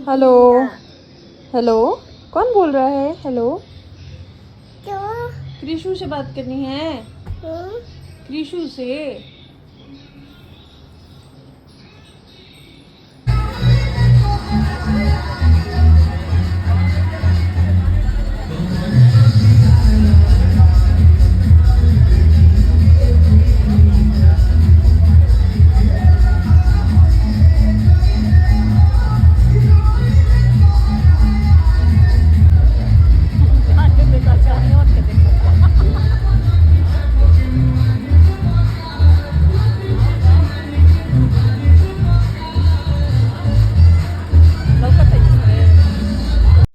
Hello hello, कौन बोल रहा है? हेलो, क्रिशु से बात करनी है। क्रिशु से।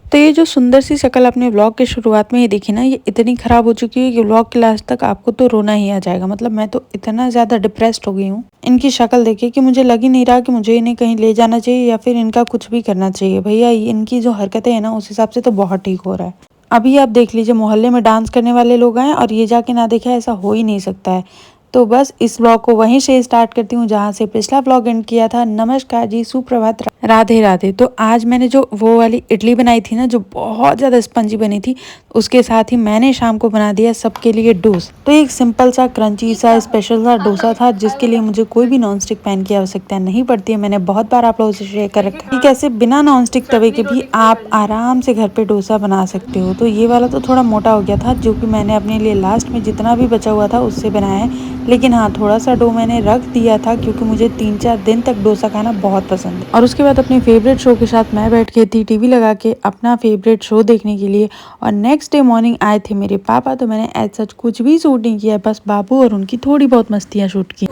तो ये जो सुंदर सी शक्ल आपने व्लॉग के शुरुआत में ही देखी ना, ये इतनी ख़राब हो चुकी है कि व्लॉग के लास्ट तक आपको तो रोना ही आ जाएगा। मतलब मैं तो इतना ज़्यादा डिप्रेस्ड हो गई हूँ इनकी शक्ल देखे कि मुझे लग ही नहीं रहा कि मुझे इन्हें कहीं ले जाना चाहिए या फिर इनका कुछ भी करना चाहिए। भैया इनकी जो हरकतें हैं ना, उस हिसाब से तो बहुत ठीक हो रहा है। अभी आप देख लीजिए, मोहल्ले में डांस करने वाले लोग आए और ये जाके ना देखे, ऐसा हो ही नहीं सकता है। तो बस इस व्लॉग को वहीं से स्टार्ट करती हूँ जहाँ से पिछला व्लॉग एंड किया था। नमस्कार जी, सुप्रभात, राधे राधे। तो आज मैंने जो वो वाली इडली बनाई थी ना, जो बहुत ज़्यादा स्पंजी बनी थी, उसके साथ ही मैंने शाम को बना दिया सबके लिए डोसा। तो एक सिंपल सा क्रंची सा स्पेशल सा डोसा था, जिसके लिए मुझे कोई भी नॉन स्टिक पैन की आवश्यकता नहीं पड़ती है। मैंने बहुत बार आप लोगों से शेयर कर रखा है कि कैसे बिना नॉन स्टिक तवे के भी आप आराम से घर पे डोसा बना सकते हो। तो ये वाला तो थोड़ा मोटा हो गया था, जो कि मैंने अपने लिए लास्ट में जितना भी बचा हुआ था उससे बनाया है। लेकिन हाँ, थोड़ा सा डो मैंने रख दिया था, क्योंकि मुझे 3-4 दिन तक डोसा खाना बहुत पसंद है। और उसके बाद अपने फेवरेट शो के साथ मैं बैठ गई थी टीवी लगा के अपना फेवरेट शो देखने के लिए। और नेक्स्ट डे मॉर्निंग आए थे मेरे पापा, तो मैंने एज सच कुछ भी शूट नहीं किया, बस बाबू और उनकी थोड़ी बहुत मस्तियाँ शूट की।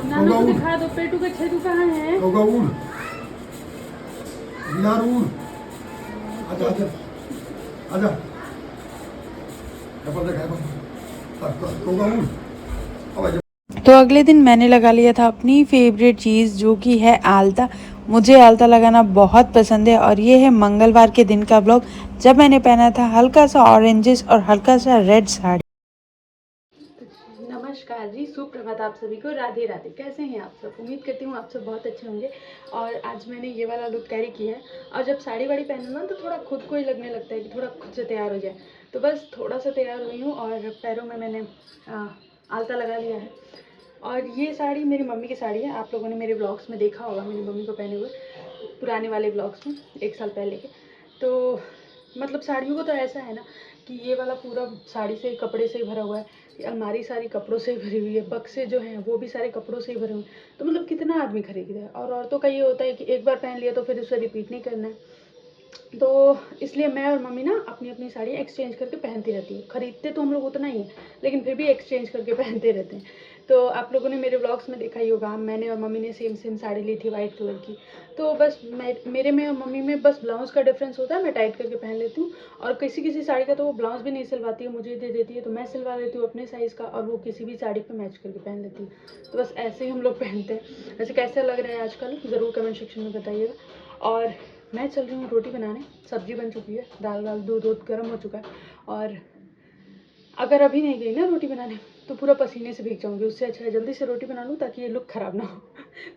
तो अगले दिन मैंने लगा लिया था अपनी फेवरेट चीज़, जो कि है आलता। मुझे आलता लगाना बहुत पसंद है। और ये है मंगलवार के दिन का ब्लॉग, जब मैंने पहना था हल्का सा ऑरेंजेस और हल्का सा रेड साड़ी। नमस्कार जी, सुप्रभात आप सभी को, राधे राधे। कैसे हैं आप सब? उम्मीद करती हूँ आप सब बहुत अच्छे होंगे। और आज मैंने ये वाला लुक कैरी किया है। और जब साड़ी वाड़ी पहनो ना, तो थोड़ा खुद को ही लगने लगता है कि थोड़ा खुद से तैयार हो जाए। तो बस थोड़ा सा तैयार हुई हूँ और पैरों में मैंने आलता लगा लिया है। और ये साड़ी मेरी मम्मी की साड़ी है। आप लोगों ने मेरे ब्लॉग्स में देखा होगा मेरी मम्मी को पहने हुए, पुराने वाले ब्लॉग्स में 1 साल पहले के। तो मतलब साड़ियों को तो ऐसा है ना कि ये वाला पूरा साड़ी से, कपड़े से ही भरा हुआ है। अलमारी सारी कपड़ों से ही भरी हुई है, बक्से जो हैं वो भी सारे कपड़ों से ही भरे हुए हैं। तो मतलब कितना आदमी खरीद रहा है। और औरतों का ये होता है कि एक बार पहन लिया तो फिर उसे रिपीट नहीं करना है। तो इसलिए मैं और मम्मी ना अपनी अपनी साड़ी एक्सचेंज करके पहनती रहती है। खरीदते तो हम लोग उतना ही है, लेकिन फिर भी एक्सचेंज करके पहनते रहते हैं। तो आप लोगों ने मेरे व्लॉग्स में देखा ही होगा, मैंने और मम्मी ने सेम सेम साड़ी ली थी वाइट कलर की। तो बस मेरे में और मम्मी में बस ब्लाउज़ का डिफरेंस होता है। मैं टाइट करके पहन लेती हूँ, और किसी किसी साड़ी का तो वो ब्लाउज़ भी नहीं सिलवाती है, मुझे दे देती है। तो मैं सिलवा लेती हूँ अपने साइज़ का, और वो किसी भी साड़ी पर मैच करके पहन लेती हूँ। तो बस ऐसे ही हम लोग पहनते हैं। वैसे कैसा लग रहा है आजकल, ज़रूर कमेंट सेक्शन में बताइएगा। और मैं चल रही हूँ रोटी बनाने। सब्जी बन चुकी है, दाल वाल दूध गर्म हो चुका है। और अगर अभी नहीं गई ना रोटी बनाने, तो पूरा पसीने से भीग जाऊंगी। उससे अच्छा है जल्दी से रोटी बना लूँ, ताकि ये लुक खराब ना हो।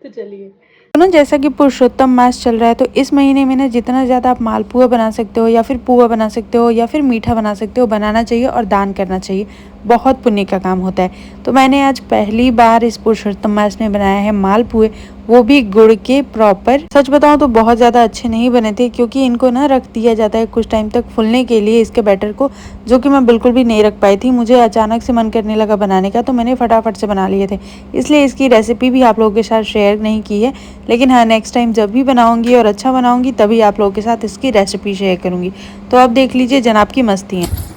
तो चलिए। तो ना, जैसा कि पुरुषोत्तम मास चल रहा है, तो इस महीने में ना जितना ज़्यादा आप मालपुआ बना सकते हो, या फिर पुआ बना सकते हो, या फिर मीठा बना सकते हो, बनाना चाहिए और दान करना चाहिए। बहुत पुण्य का काम होता है। तो मैंने आज पहली बार इस पुरुषोत्तम मास में बनाया है मालपुए, वो भी गुड़ के प्रॉपर। सच बताऊं तो बहुत ज़्यादा अच्छे नहीं बने थे, क्योंकि इनको ना रख दिया जाता है कुछ टाइम तक फूलने के लिए इसके बैटर को, जो कि मैं बिल्कुल भी नहीं रख पाई थी। मुझे अचानक से मन करने लगा बनाने का, तो मैंने फटाफट से बना लिए थे। इसलिए इसकी रेसिपी भी आप लोगों के साथ शेयर नहीं की है। लेकिन हाँ, नेक्स्ट टाइम जब भी बनाऊंगी और अच्छा बनाऊंगी, तभी आप लोगों के साथ इसकी रेसिपी शेयर करूंगी। तो अब देख लीजिए जनाब की मस्ती है।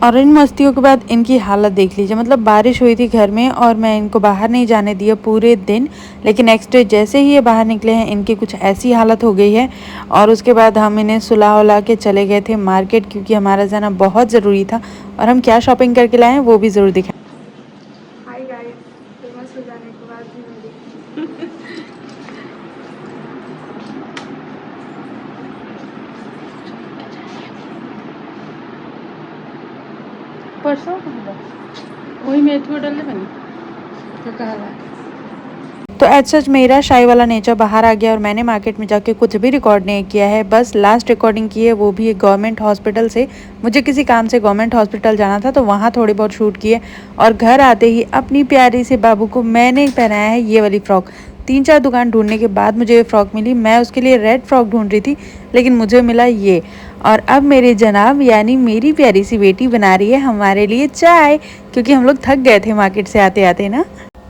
और इन मस्तियों के बाद इनकी हालत देख लीजिए। मतलब बारिश हुई थी घर में, और मैं इनको बाहर नहीं जाने दिया पूरे दिन। लेकिन नेक्स्ट डे जैसे ही ये बाहर निकले हैं, इनकी कुछ ऐसी हालत हो गई है। और उसके बाद हम इन्हें सुला उला के चले गए थे मार्केट, क्योंकि हमारा जाना बहुत ज़रूरी था। और हम क्या शॉपिंग करके लाए हैं वो भी ज़रूर दिखाएं। हाय गाइस, फेमस हो जाने के बाद भी मेरी परसों वही मेथी डालने बनी तो कहा तो एज सच मेरा शाई वाला नेचर बाहर आ गया और मैंने मार्केट में जाके कुछ भी रिकॉर्ड नहीं किया है। बस लास्ट रिकॉर्डिंग की है, वो भी एक गवर्नमेंट हॉस्पिटल से। मुझे किसी काम से गवर्नमेंट हॉस्पिटल जाना था तो वहाँ थोड़ी बहुत शूट किए और घर आते ही अपनी प्यारी से बाबू को मैंने पहनाया है ये वाली फ़्रॉक। 3-4 दुकान ढूंढने के बाद मुझे ये फ़्रॉक मिली। मैं उसके लिए रेड फ्रॉक ढूंढ रही थी लेकिन मुझे मिला ये। और अब मेरे जनाब यानी मेरी प्यारी सी बेटी बना रही है हमारे लिए चाय, क्योंकि हम लोग थक गए थे मार्केट से आते आते ना।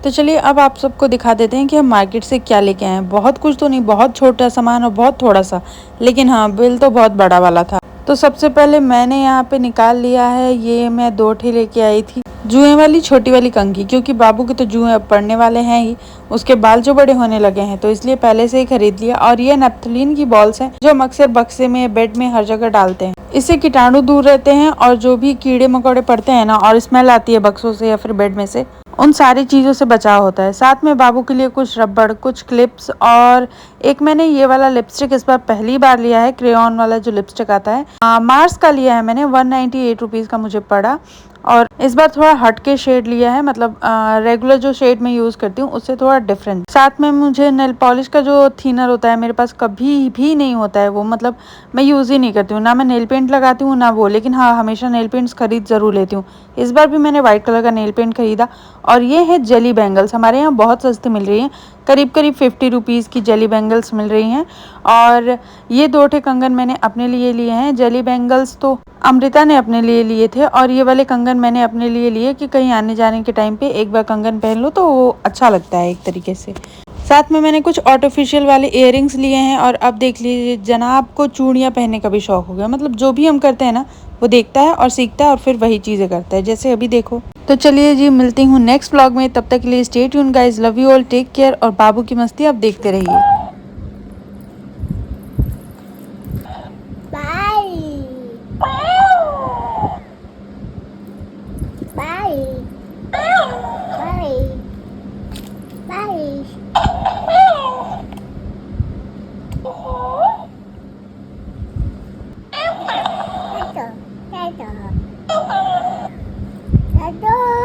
तो चलिए अब आप सबको दिखा देते हैं कि हम मार्केट से क्या लेके आए हैं। बहुत कुछ तो नहीं, बहुत छोटा सामान और बहुत थोड़ा सा, लेकिन हाँ बिल तो बहुत बड़ा वाला था। तो सबसे पहले मैंने यहाँ पे निकाल लिया है, ये मैं 2 ठे लेके आई थी जुए वाली छोटी वाली कंघी, क्योंकि बाबू के तो जुए अब पड़ने वाले हैं ही, उसके बाल जो बड़े होने लगे हैं तो इसलिए पहले से ही खरीद लिया। और ये नेप्थलीन की बॉल्स हैं जो हम अक्सर बक्से में बेड में हर जगह डालते हैं। इससे कीटाणु दूर रहते हैं और जो भी कीड़े मकोड़े पड़ते हैं ना और स्मेल आती है बक्सों से या फिर बेड में से, उन सारी चीज़ों से बचाव होता है। साथ में बाबू के लिए कुछ रबड़, कुछ क्लिप्स और एक मैंने ये वाला लिपस्टिक इस बार पहली बार लिया है, क्रेयॉन वाला जो लिपस्टिक आता है। मार्स का लिया है मैंने, 198 रुपीज़ का मुझे पड़ा। और इस बार थोड़ा हट के शेड लिया है, मतलब रेगुलर जो शेड मैं यूज़ करती हूँ उससे थोड़ा डिफरेंट। साथ में मुझे नेल पॉलिश का जो थिनर होता है मेरे पास कभी भी नहीं होता है वो, मतलब मैं यूज़ ही नहीं करती हूँ, ना मैं नेल पेंट लगाती हूँ ना वो, लेकिन हाँ हमेशा नेल पेंट्स खरीद ज़रूर लेती हूँ। इस बार भी मैंने वाइट कलर का नेल पेंट खरीदा। और ये है जेली बैंगल्स, हमारे यहाँ बहुत सस्ती मिल रही हैं, करीब 50 रुपीज़ की जेली बैंगल्स मिल रही हैं। और ये 2 ठे कंगन मैंने अपने लिए लिए हैं। जेली बैंगल्स तो अमृता ने अपने लिए लिए थे और ये वाले कंगन मैंने अपने लिए लिए कि कहीं आने जाने के टाइम पे एक बार कंगन पहन लो तो वो अच्छा लगता है एक तरीके से। साथ में मैंने कुछ आर्टिफिशियल वाले इयररिंग्स लिए हैं। और अब देख लीजिए जनाब को चूड़ियाँ पहनने का भी शौक हो गया, मतलब जो भी हम करते हैं ना वो देखता है और सीखता है और फिर वही चीज़ें करता है, जैसे अभी देखो। तो चलिए जी मिलती हूँ नेक्स्ट व्लॉग में, तब तक के लिए stay tune guys, love you all, take care. और बाबू की मस्ती आप देखते रहिए। Hello.